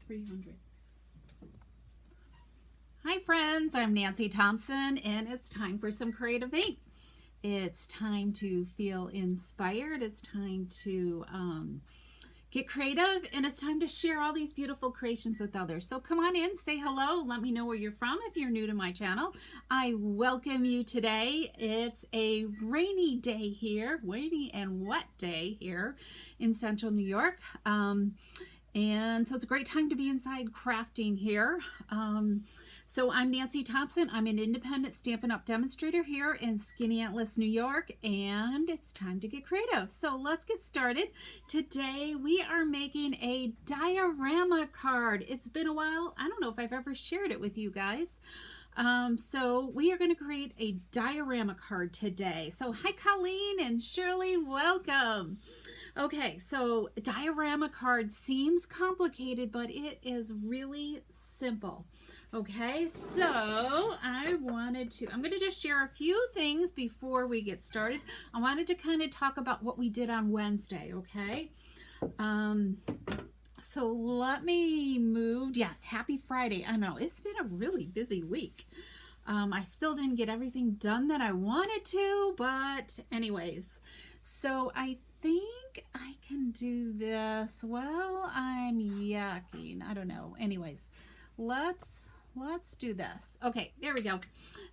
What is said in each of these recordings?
300. Hi friends, I'm Nancy Thompson and it's time for some creative ink. It's time to feel inspired. It's time to get creative, and it's time to share all these beautiful creations with others. So come on in, say hello, let me know where you're from if you're new to my channel. I welcome you today. It's a rainy day here, rainy and wet day here in central New York. And so it's a great time to be inside crafting here. So I'm Nancy Thompson. I'm an independent Stampin' Up! Demonstrator here in Skaneateles, New York, and it's time to get creative. So let's get started. Today we are making a diorama card. It's been a while. I don't know if I've ever shared it with you guys. So we are going to create a diorama card today. So hi Colleen and Shirley, welcome. Okay, so diorama card seems complicated, but it is really simple. Okay, so I'm going to just share a few things before we get started. I wanted to kind of talk about what we did on Wednesday, okay? So let me move. Yes, happy Friday. I know, it's been a really busy week. I still didn't get everything done that I wanted to, but anyways, so I think I can do this while I'm yakking. I don't know. Anyways, let's do this. Okay, there we go.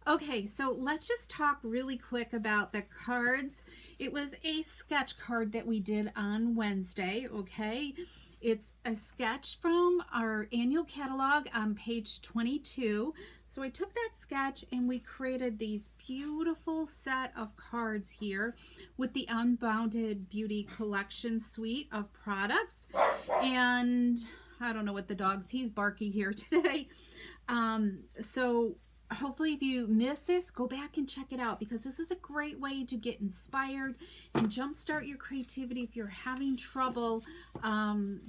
Okay, so let's just talk really quick about the cards. It was a sketch card that we did on Wednesday, okay? It's a sketch from our annual catalog on page 22. So I took that sketch and we created these beautiful set of cards here with the Unbounded Beauty Collection suite of products. And I don't know what the dog's, he's barky here today. So hopefully if you miss this, go back and check it out, because this is a great way to get inspired and jumpstart your creativity if you're having trouble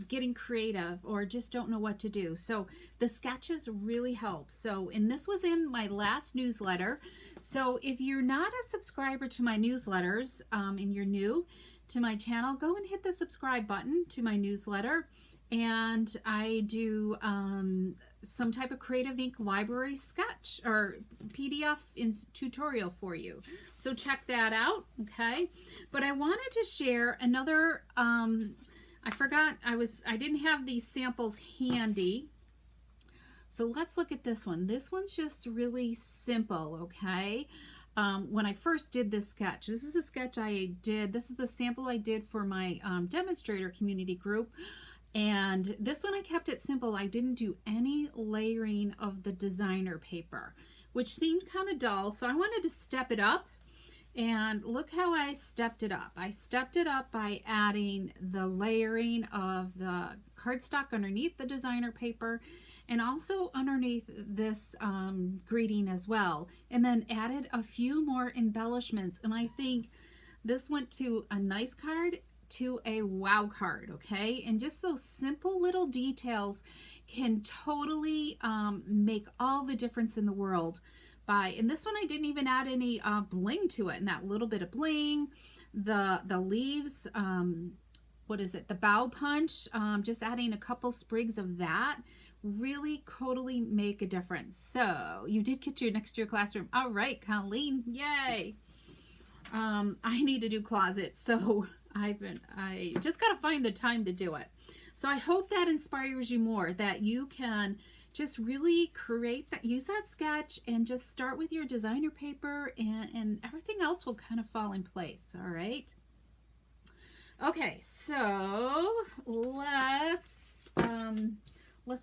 getting creative or just don't know what to do. So the sketches really help. So, and this was in my last newsletter. So if you're not a subscriber to my newsletters and you're new to my channel, go and hit the subscribe button to my newsletter. And I do some type of creative ink library sketch or PDF tutorial for you. So check that out, okay? But I wanted to share another, I forgot, I didn't have these samples handy. So let's look at this one. This one's just really simple, okay? When I first did this sketch, this is a sketch I did, this is the sample I did for my demonstrator community group. And this one I kept it simple. I didn't do any layering of the designer paper, which seemed kind of dull. So I wanted to step it up, and look how I stepped it up. I stepped it up by adding the layering of the cardstock underneath the designer paper and also underneath this greeting as well. And then added a few more embellishments. And I think this went to a nice card to a wow card, okay? And just those simple little details can totally make all the difference in the world. And this one I didn't even add any bling to it, and that little bit of bling, the leaves, what is it, the bow punch, just adding a couple sprigs of that really totally make a difference. So you did get your next to your classroom. All right, Colleen, yay. I need to do closets, so I just got to find the time to do it. So I hope that inspires you more, that you can just really create that, use that sketch and just start with your designer paper, and everything else will kind of fall in place. All right. Okay, so let's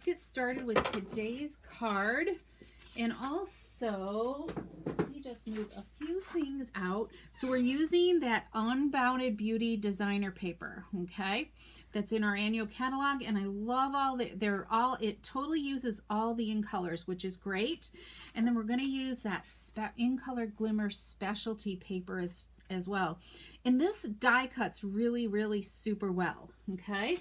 get started with today's card. And also, let me just move a few things out. So we're using that Unbounded Beauty designer paper, okay? That's in our annual catalog, and I love it totally uses all the in colors, which is great. And then we're going to use that in color glimmer specialty paper as well. And this die cuts really, really super well, okay?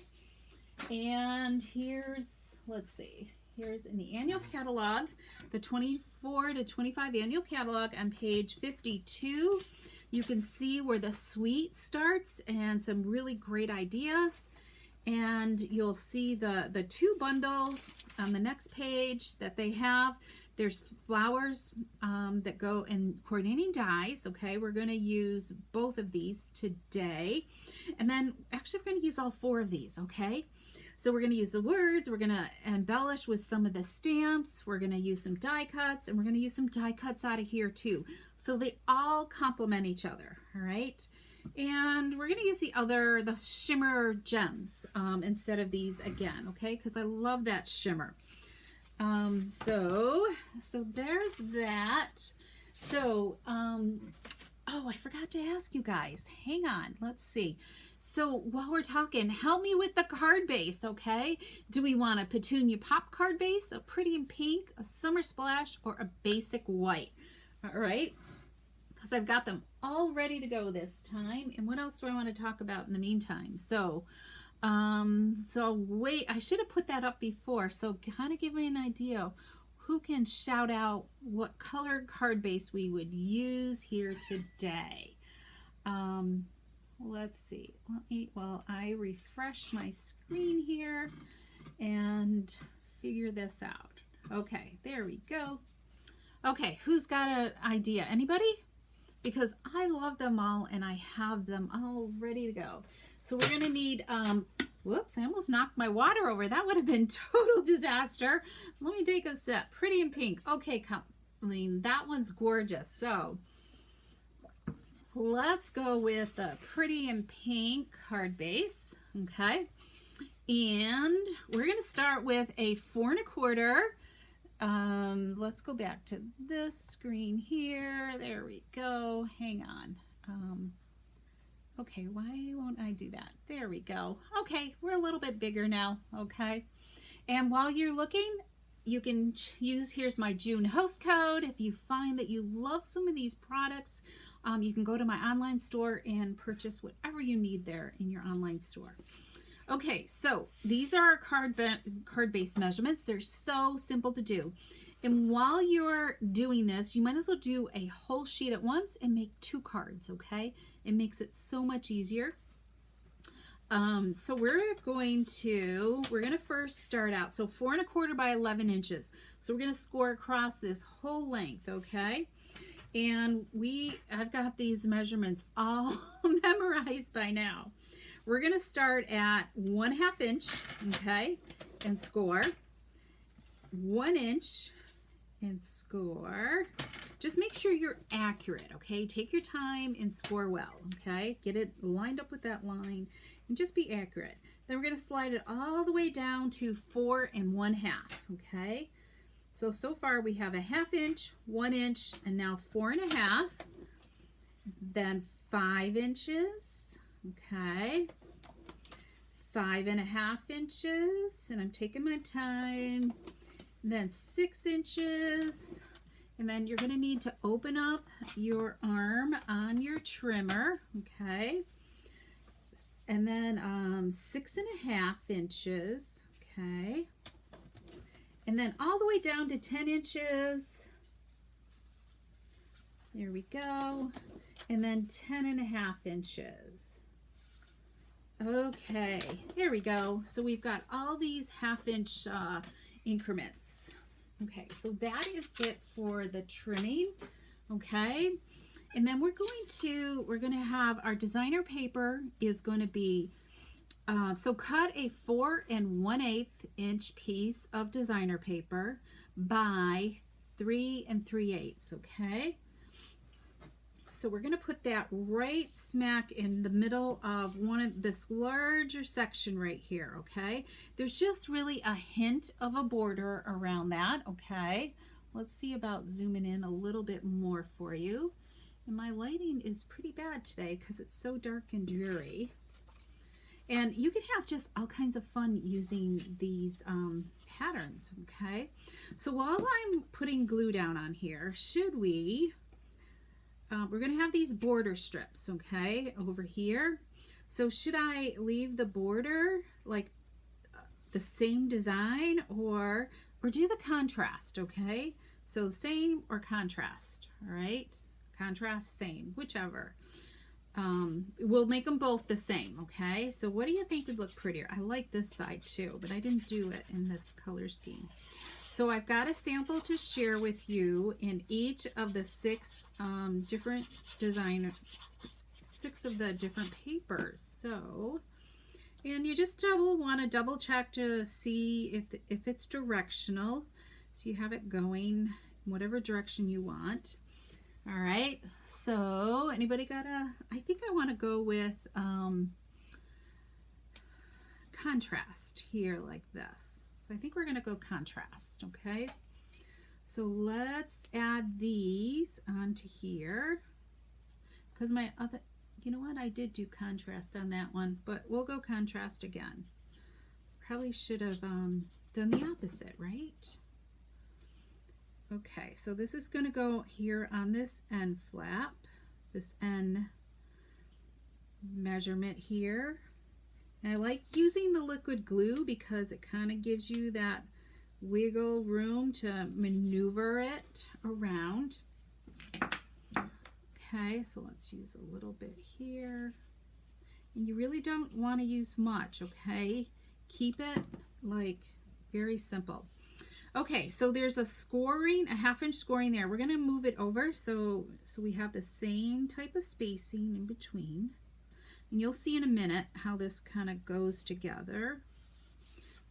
And here's, let's see. Here's in the annual catalog, the 24 to 25 annual catalog on page 52. You can see where the suite starts and some really great ideas. And you'll see the two bundles on the next page that they have. There's flowers that go in coordinating dies. Okay, we're going to use both of these today. And then actually we're going to use all four of these. Okay, so we're going to use the words. We're going to embellish with some of the stamps. We're going to use some die cuts, and we're going to use some die cuts out of here too. So they all complement each other. All right. And we're going to use the shimmer gems instead of these again, okay? Because I love that shimmer. So there's that. So, oh, I forgot to ask you guys. Hang on. Let's see. So while we're talking, help me with the card base, okay? Do we want a Petunia Pop card base, a Pretty in Pink, a Summer Splash, or a basic white? All right. Because I've got them all ready to go this time. And what else do I want to talk about in the meantime? So wait, I should have put that up before. So kind of give me an idea who can shout out what color card base we would use here today. Let's see. Well, I refresh my screen here and figure this out. Okay, there we go. Okay, who's got an idea? Anybody? Because I love them all and I have them all ready to go. So we're going to need, whoops, I almost knocked my water over. That would have been total disaster. Let me take a sip. Pretty in Pink. Okay, Colleen, that one's gorgeous. So let's go with the Pretty in Pink card base. Okay. And we're going to start with a 4 1/4. Let's go back to this screen here. There we go. Hang on. Okay, why won't I do that? There we go. Okay, we're a little bit bigger now. Okay. And while you're looking, you can use, here's my June host code. If you find that you love some of these products, you can go to my online store and purchase whatever you need there in your online store. Okay, so these are our card base measurements. They're so simple to do. And while you're doing this, you might as well do a whole sheet at once and make 2 cards, okay? It makes it so much easier. So we're going to first start out. So 4 1/4 by 11 inches. So we're going to score across this whole length, okay? And I've got these measurements all memorized by now. We're going to start at 1/2 inch, okay, and score. 1 inch and score. Just make sure you're accurate, okay? Take your time and score well, okay? Get it lined up with that line and just be accurate. Then we're going to slide it all the way down to 4 1/2, okay? So far we have a 1/2 inch, 1 inch, and now 4 1/2. Then 5 inches, okay? 5 1/2 inches, and I'm taking my time. And then 6 inches, and then you're going to need to open up your arm on your trimmer, okay? And then 6 1/2 inches, okay? And then all the way down to 10 inches. There we go. And then 10 1/2 inches. Okay, here we go. So we've got all these 1/2 inch increments. Okay, so that is it for the trimming. Okay, and then we're going to have our designer paper is going to be so cut a 4 1/8 inch piece of designer paper by 3 3/8. Okay, so we're going to put that right smack in the middle of this larger section right here, okay? There's just really a hint of a border around that, okay? Let's see about zooming in a little bit more for you. And my lighting is pretty bad today because it's so dark and dreary. And you can have just all kinds of fun using these patterns, okay? So while I'm putting glue down on here, we're going to have these border strips, okay, over here. So should I leave the border like the same design or do the contrast, okay? So same or contrast, all right? Contrast, same, whichever. we'll make them both the same, okay? So what do you think would look prettier? I like this side too, but I didn't do it in this color scheme. So I've got a sample to share with you in each of the six different of the different papers. So, and you just want to double check to see if it's directional. So you have it going in whatever direction you want. All right, so anybody got I think I want to go with contrast here like this. So I think we're going to go contrast, okay? So let's add these onto here because my other, you know what, I did do contrast on that one, but we'll go contrast again. Probably should have done the opposite, right? Okay, so this is going to go here on this end flap, this end measurement here. And I like using the liquid glue because it kind of gives you that wiggle room to maneuver it around. Okay, so let's use a little bit here. And you really don't want to use much, okay? Keep it like very simple. Okay, so there's a scoring, a 1/2 inch scoring there. We're going to move it over so we have the same type of spacing in between. And you'll see in a minute how this kind of goes together.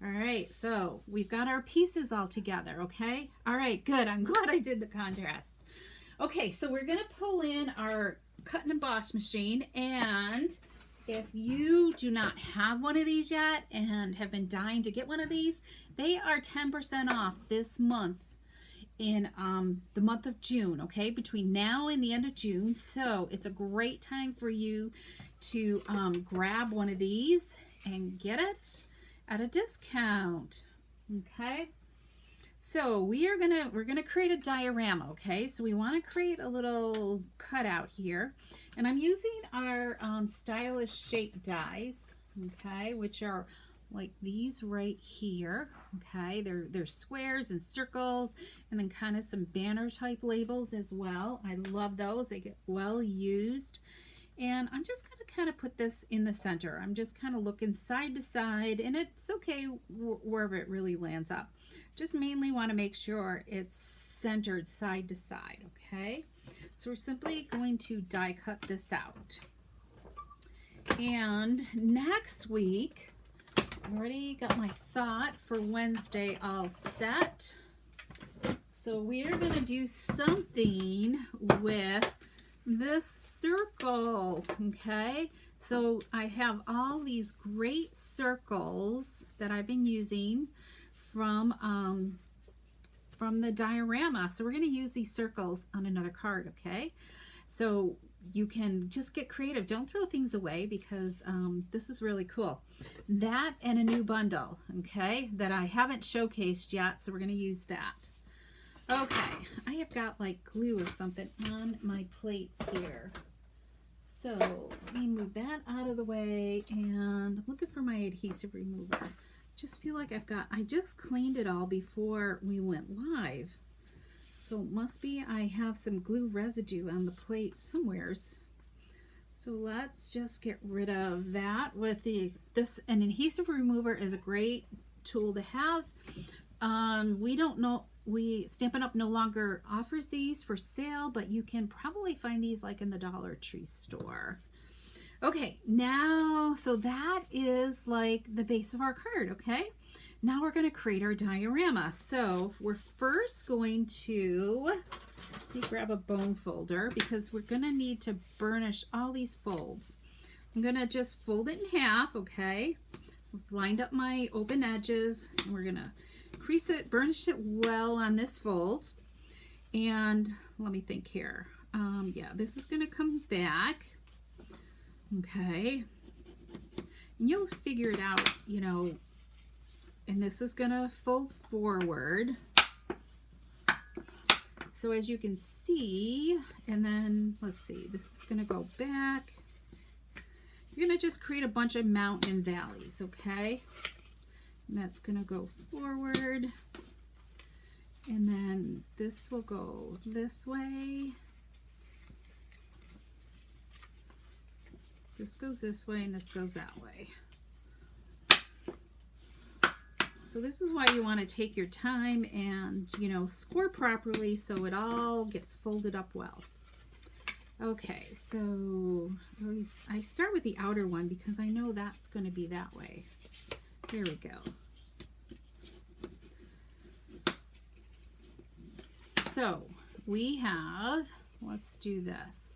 All right, so we've got our pieces all together, okay? All right, good. I'm glad I did the contrast. Okay, so we're going to pull in our cut and emboss machine, and if you do not have one of these yet and have been dying to get one of these, they are 10% off this month in the month of June, okay? Between now and the end of June. So it's a great time for you to grab one of these and get it at a discount, okay? So we're gonna create a diorama, okay? So we want to create a little cutout here, and I'm using our stylish shape dies, okay, which are like these right here, okay? They're squares and circles, and then kind of some banner type labels as well. I love those; they get well used. And I'm just going to kind of put this in the center. I'm just kind of looking side to side, and it's okay wherever it really lands up. Just mainly want to make sure it's centered side to side, okay? So we're simply going to die cut this out. And next week, I already got my thought for Wednesday all set. So we are going to do something with this circle, okay? So I have all these great circles that I've been using from the diorama. So we're going to use these circles on another card, okay? So you can just get creative. Don't throw things away because this is really cool. That and a new bundle, okay, that I haven't showcased yet, so we're going to use that. Okay, I have got like glue or something on my plates here. So let me move that out of the way, and I'm looking for my adhesive remover. Just feel like I just cleaned it all before we went live. So it must be I have some glue residue on the plate somewheres. So let's just get rid of that with this. An adhesive remover is a great tool to have. We don't know. Stampin' Up! No longer offers these for sale, but you can probably find these like in the Dollar Tree store. Okay, now, so that is like the base of our card, okay? Now we're going to create our diorama. So we're first going to, let me grab a bone folder because we're going to need to burnish all these folds. I'm going to just fold it in half, okay? I've lined up my open edges, and we're going to crease it, burnish it well on this fold. And let me think here. Yeah, this is going to come back. Okay. And you'll figure it out, you know, and this is going to fold forward. So as you can see, and then let's see, this is going to go back. You're going to just create a bunch of mountain and valleys, okay? And that's going to go forward, and then this will go this way, This goes this way and this goes that way. So this is why you want to take your time and, you know, score properly so it all gets folded up well. Okay, so I start with the outer one because I know that's going to be that way. There we go. So we have, let's do this.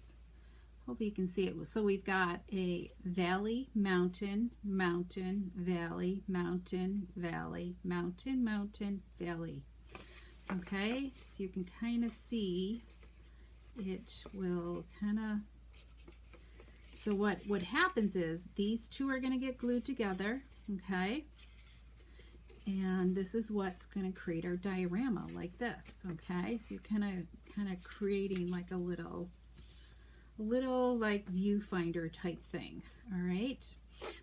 Hopefully you can see it. So we've got a valley, mountain, mountain, valley, mountain, valley, mountain, mountain, valley. Okay, so you can kind of see it will kind of, so what happens is these two are going to get glued together, okay? And this is what's going to create our diorama like this, okay? So you're kind of creating like a little like viewfinder type thing, all right?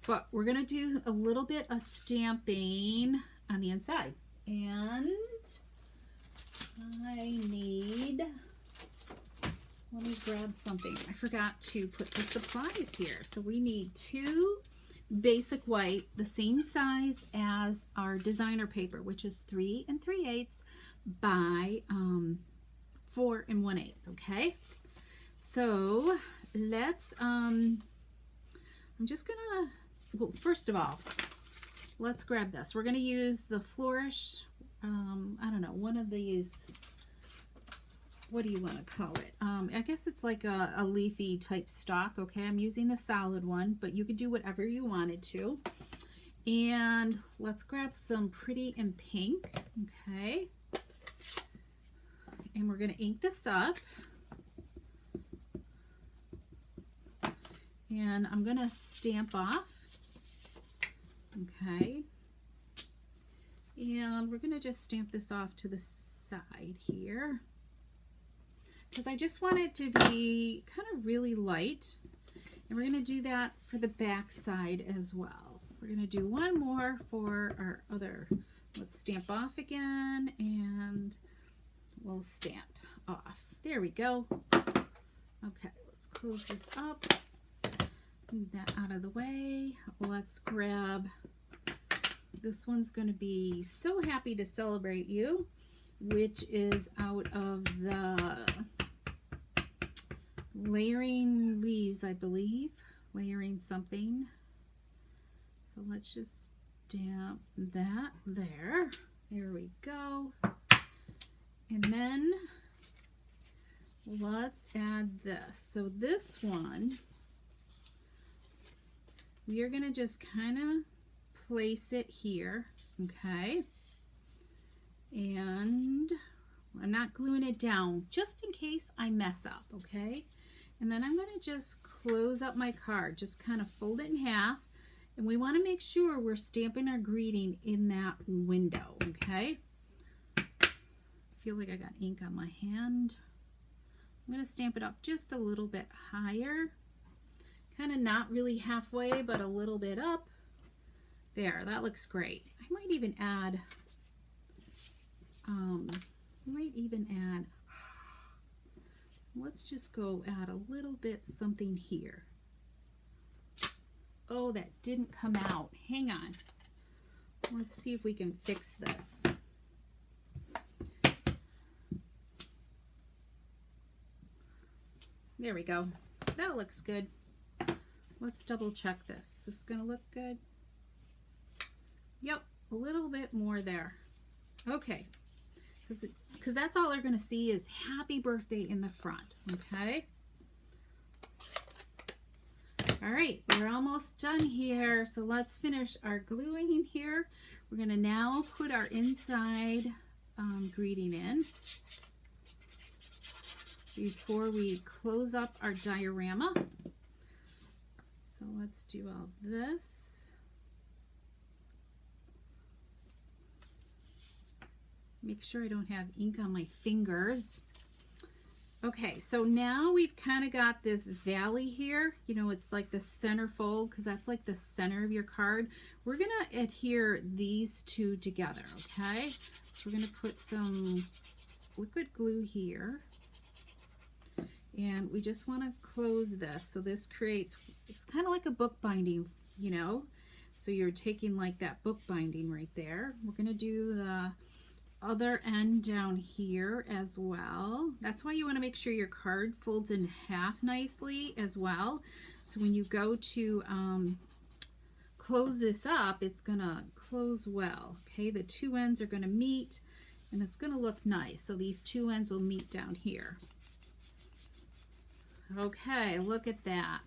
But we're going to do a little bit of stamping on the inside. And I need, let me grab something. I forgot to put the supplies here. So we need 2 basic white, the same size as our designer paper, which is 3 3/8 by 4 1/8, okay? So let's, I'm just gonna, well, first of all, let's grab this. We're gonna use the Flourish, I don't know, one of these, what do you want to call it? I guess it's like a leafy type stock, okay? I'm using the solid one, but you could do whatever you wanted to. And let's grab some pretty in pink, okay? And we're gonna ink this up. And I'm going to stamp off, okay, and we're going to just stamp this off to the side here because I just want it to be kind of really light, and we're going to do that for the back side as well. We're going to do one more for our other, let's stamp off again, and we'll stamp off. There we go. Okay, let's close this up. Move that out of the way. Let's grab, this one's going to be So Happy to Celebrate You, which is out of the Layering Leaves, I believe. Layering something. So let's just stamp that there. There we go. And then let's add this. So this one, we are going to just kind of place it here, okay? And I'm not gluing it down just in case I mess up, okay? And then I'm going to just close up my card, just kind of fold it in half. And we want to make sure we're stamping our greeting in that window, okay? I feel like I got ink on my hand. I'm going to stamp it up just a little bit higher. Kind of not really halfway, but a little bit up. There, that looks great. I might even add, let's just go add a little bit something here. Oh, that didn't come out. Hang on. Let's see if we can fix this. There we go. That looks good. Let's double check this. Is this going to look good? Yep, a little bit more there. Okay, because that's all they're going to see is happy birthday in the front, okay? All right, we're almost done here. So let's finish our gluing here. We're going to now put our inside greeting in before we close up our diorama. So let's do all this. Make sure I don't have ink on my fingers. Okay, so now we've kind of got this valley here. You know, it's like the center fold because that's like the center of your card. We're going to adhere these two together, okay? So we're going to put some liquid glue here. And we just want to close this. So this creates, it's kind of like a book binding, you know. So you're taking like that book binding right there. We're going to do the other end down here as well. That's why you want to make sure your card folds in half nicely as well. So when you go to close this up, it's going to close well. Okay, the two ends are going to meet and it's going to look nice. So these two ends will meet down here. Okay, look at that.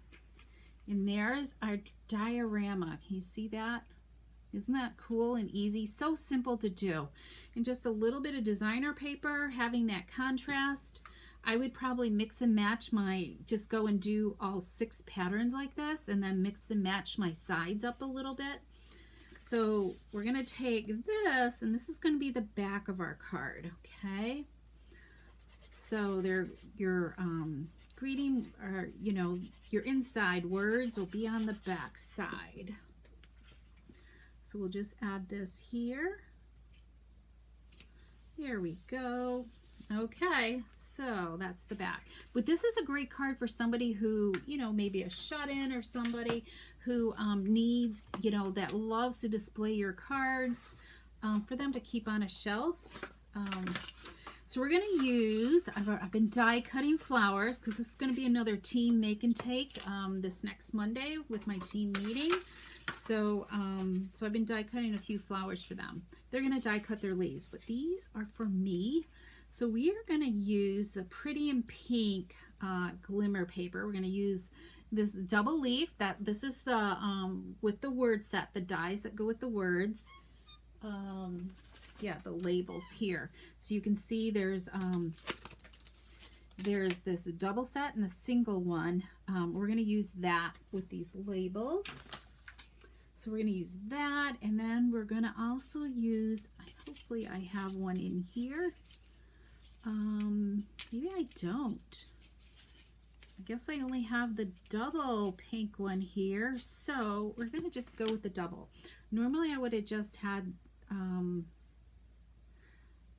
And there's our diorama. Can you see that? Isn't that cool and easy? So simple to do. And just a little bit of designer paper, having that contrast. I would probably mix and match just go and do all 6 patterns like this and then mix and match my sides up a little bit. So we're going to take this, and this is going to be the back of our card, okay? So your greeting, or you know, your inside words will be on the back side. So we'll just add this here. There we go. Okay, so that's the back. But this is a great card for somebody who, you know, maybe a shut-in or somebody who needs, you know, that loves to display your cards, for them to keep on a shelf. So we're going to use, I've been die cutting flowers because this is going to be another team make and take this next Monday with my team meeting. So so I've been die cutting a few flowers for them. They're going to die cut their leaves, but these are for me. So we are going to use the Pretty in Pink glimmer paper. We're going to use this double leaf. This is the with the word set, the dies that go with the words. Yeah, the labels here. So you can see there's this double set and a single one. We're going to use that with these labels. So we're going to use that, and then we're going to also use, hopefully I have one in here. Maybe I don't. I guess I only have the double pink one here. So we're going to just go with the double. Normally I would have just had a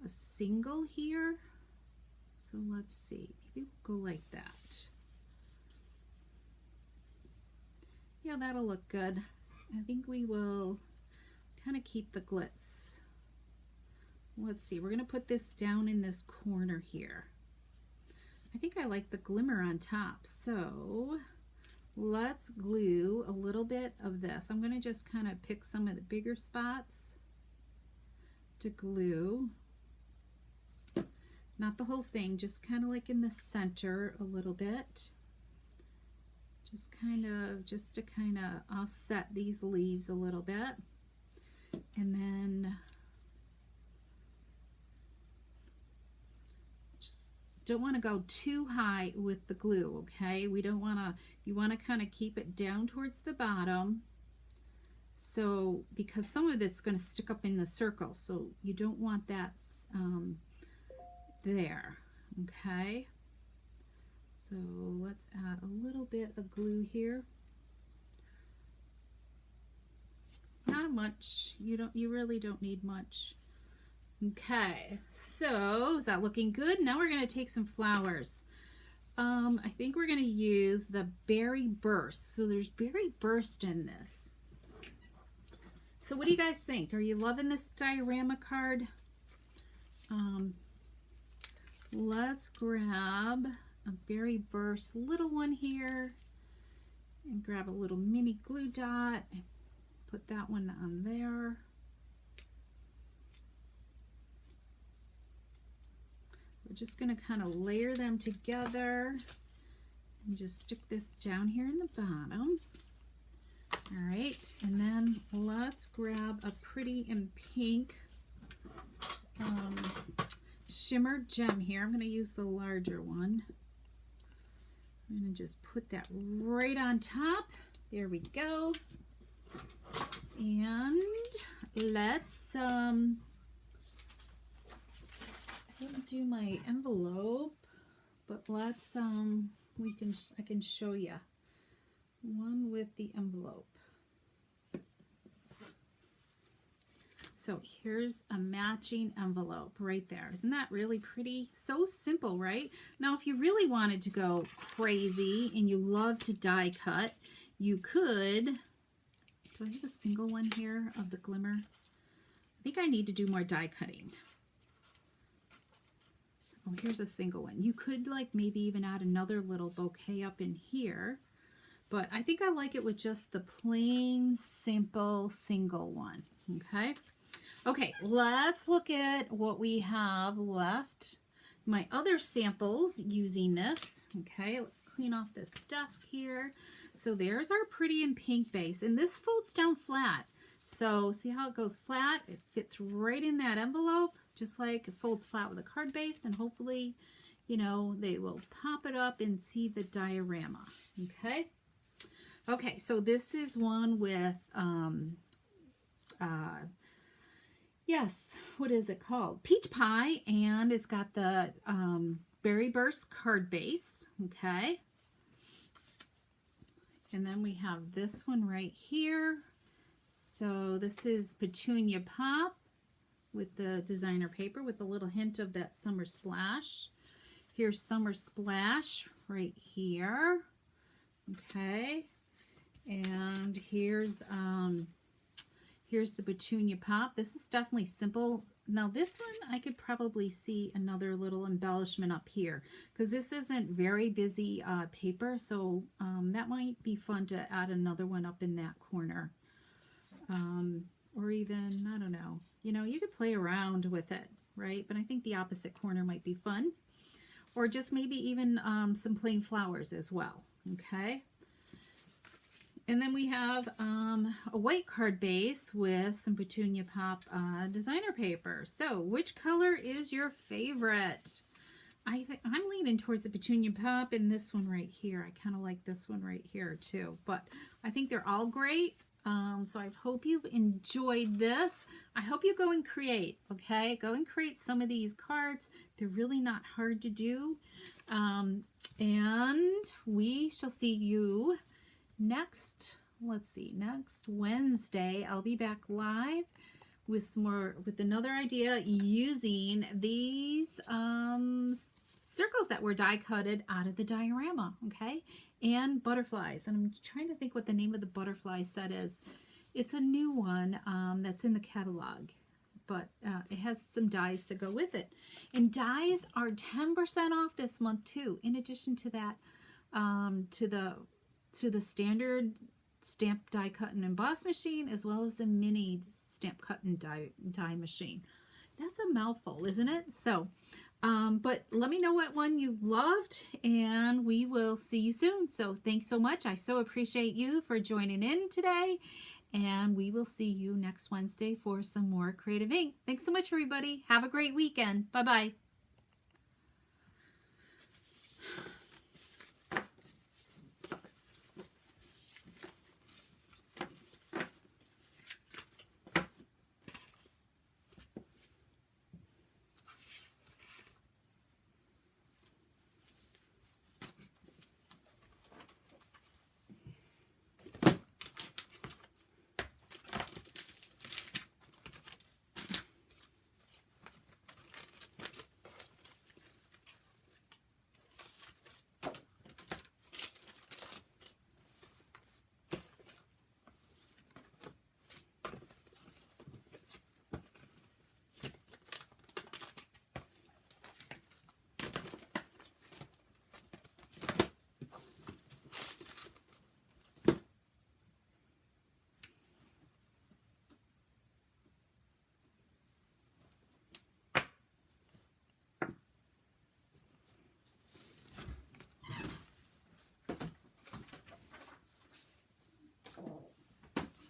single here. So let's see. Maybe we'll go like that. Yeah, that'll look good. I think we will kind of keep the glitz. Let's see, we're going to put this down in this corner here. I think I like the glimmer on top, so let's glue a little bit of this. I'm going to just kind of pick some of the bigger spots to glue. Not the whole thing, just kind of like in the center a little bit. Just to kind of offset these leaves a little bit. And then just don't want to go too high with the glue, okay? We don't want to, you want to kind of keep it down towards the bottom. So, because some of it's going to stick up in the circle, so you don't want that there, okay? So let's add a little bit of glue here. Not much. You really don't need much. Okay, so is that looking good? Now we're going to take some flowers. I think we're going to use the Berry Burst. So there's Berry Burst in this. So what do you guys think? Are you loving this diorama card? Let's grab a Berry Burst little one here and grab a little mini glue dot and put that one on there. We're just going to kind of layer them together and just stick this down here in the bottom. All right, and then let's grab a Pretty in Pink shimmer gem here. I'm going to use the larger one. I'm going to just put that right on top. There we go. And let's I didn't do my envelope, but let's I can show you one with the envelope. So here's a matching envelope right there. Isn't that really pretty? So simple, right? Now, if you really wanted to go crazy and you love to die cut, you could, do I have a single one here of the glimmer? I think I need to do more die cutting. Oh, here's a single one. You could like maybe even add another little bouquet up in here, but I think I like it with just the plain, simple, single one, okay? Okay, let's look at what we have left. My other samples using this. Okay, let's clean off this desk here. So there's our pretty and pink base, and this folds down flat. So see how it goes flat? It fits right in that envelope, just like it folds flat with a card base, and hopefully, you know, they will pop it up and see the diorama. Okay. Okay, so this is one with yes, what is it called? Peach Pie, and it's got the Berry Burst card base, okay? And then we have this one right here. So this is Petunia Pop with the designer paper with a little hint of that Summer Splash. Here's Summer Splash right here, okay? And here's the Petunia Pop. This is definitely simple. Now this one, I could probably see another little embellishment up here because this isn't very busy paper, so that might be fun to add another one up in that corner. Or even, I don't know, you know, you could play around with it, right? But I think the opposite corner might be fun. Or just maybe even some plain flowers as well, okay? And then we have a white card base with some Petunia Pop designer paper. So which color is your favorite? I'm leaning towards the Petunia Pop and this one right here. I kind of like this one right here too. But I think they're all great. So I hope you've enjoyed this. I hope you go and create, okay? Go and create some of these cards. They're really not hard to do. And we shall see you next Wednesday. I'll be back live with another idea using these circles that were die cutted out of the diorama, okay? And butterflies. And I'm trying to think what the name of the butterfly set is. It's a new one that's in the catalog, but it has some dies to go with it. And dies are 10% off this month too, in addition to that, to the standard stamp die cut and emboss machine, as well as the mini stamp cut and die machine. That's a mouthful, isn't it? So, but let me know what one you loved, and we will see you soon. So thanks so much. I so appreciate you for joining in today, and we will see you next Wednesday for some more Creative Ink. Thanks so much, everybody. Have a great weekend. Bye-bye.